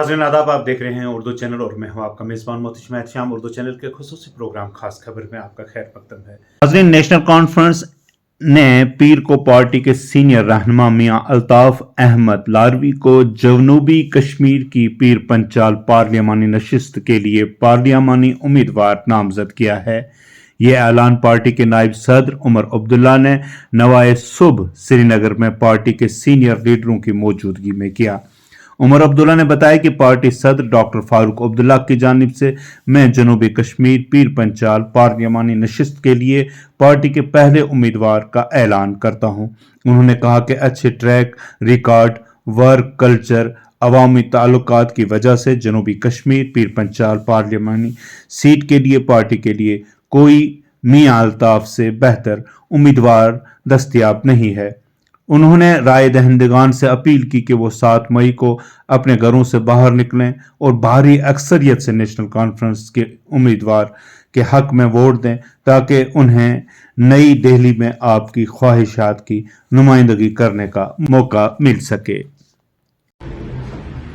नाज़रीन आदाब, आप देख रहे हैं उर्दू चैनल और मैं हूं आपका मेज़बान मोहतशिम एहतिशाम। उर्दू चैनल के खुसूसी प्रोग्राम खास खबर में आपका खैर मकदम है। नाज़रीन, नेशनल कॉन्फ्रेंस ने पीर को पार्टी के सीनियर रहनुमा मियां अल्ताफ अहमद लारवी को जनूबी कश्मीर की पीर पंचाल पार्लियामानी नशिस्त के लिए पार्लियामानी उम्मीदवार नामजद किया है। ये ऐलान पार्टी के नायब सदर उमर अब्दुल्ला ने नवाए सुबह श्रीनगर में पार्टी के सीनियर लीडरों की मौजूदगी में किया। उमर अब्दुल्ला ने बताया कि पार्टी सदर डॉक्टर फारूक अब्दुल्ला की जानिब से मैं जनूबी कश्मीर पीर पंचाल पार्लियामानी नशिस्त के लिए पार्टी के पहले उम्मीदवार का ऐलान करता हूं। उन्होंने कहा कि अच्छे ट्रैक रिकॉर्ड, वर्क कल्चर, अवामी ताल्लुकात की वजह से जनूबी कश्मीर पीर पंचाल पार्लियामानी सीट के लिए पार्टी के लिए कोई मियां अल्ताफ से बेहतर उम्मीदवार दस्तयाब नहीं है। उन्होंने राय दहिंदगान से अपील की कि वो 7 मई को अपने घरों से बाहर निकलें और भारी अक्सरियत से नेशनल कॉन्फ्रेंस के उम्मीदवार के हक में वोट दें ताकि उन्हें नई दिल्ली में आपकी ख्वाहिशात की नुमाइंदगी करने का मौका मिल सके।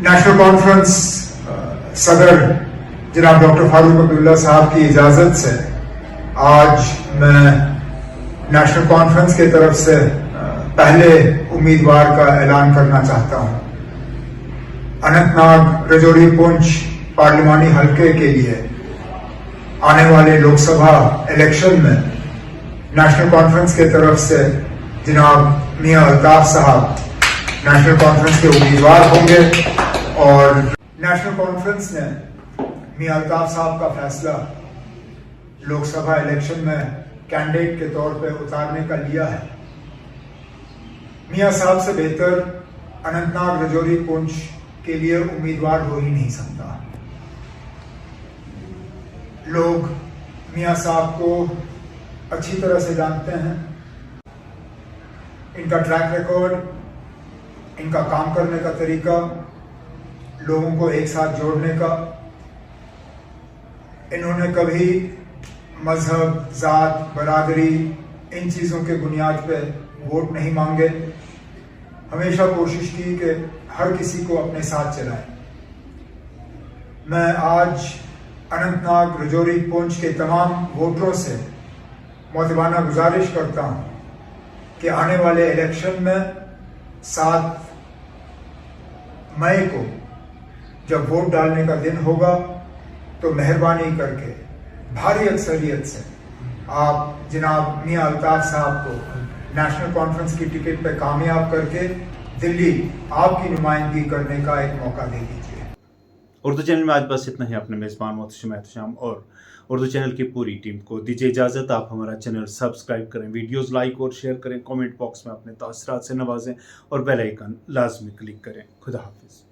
नेशनल कॉन्फ्रेंस सदर जनाब डॉक्टर फारूक अब्दुल्ला साहब की इजाज़त से आज मैं नेशनल कॉन्फ्रेंस की तरफ से पहले उम्मीदवार का ऐलान करना चाहता हूं। अनंतनाग रजौरी पुंछ पार्लिमानी हलके के लिए आने वाले लोकसभा इलेक्शन में नेशनल कॉन्फ्रेंस की तरफ से जनाब मियां अल्ताफ साहब नेशनल कॉन्फ्रेंस के उम्मीदवार होंगे और नेशनल कॉन्फ्रेंस ने मियां अल्ताफ साहब का फैसला लोकसभा इलेक्शन में कैंडिडेट के तौर पर उतारने का लिया है। मियां साहब से बेहतर अनंतनाग रजौरी पुंछ के लिए उम्मीदवार हो ही नहीं सकता। लोग मियां साहब को अच्छी तरह से जानते हैं, इनका ट्रैक रिकॉर्ड, इनका काम करने का तरीका, लोगों को एक साथ जोड़ने का। इन्होंने कभी मजहब, जात, बरादरी इन चीज़ों के बुनियाद पे वोट नहीं मांगे। हमेशा कोशिश की कि हर किसी को अपने साथ चलाएं। मैं आज अनंतनाग रजौरी पुंछ के तमाम वोटरों से मोहतबाना गुजारिश करता हूं कि आने वाले इलेक्शन में 7 मई को जब वोट डालने का दिन होगा तो मेहरबानी करके भारी अक्सरियत से आप जनाब मियां अल्ताफ साहब को नेशनल कॉन्फ्रेंस की टिकट पे कामयाब करके दिल्ली आपकी नुमाइंदगी करने का एक मौका दे दीजिए। उर्दू चैनल में आज बस इतना ही। अपने मेज़बान मोहतशिम एहतिशाम और उर्दू चैनल की पूरी टीम को दीजिए इजाज़त। आप हमारा चैनल सब्सक्राइब करें, वीडियोस लाइक और शेयर करें, कमेंट बॉक्स में अपने तासरात से नवाजें और बेल आइकन लाजमी क्लिक करें। खुदा हाफिज़।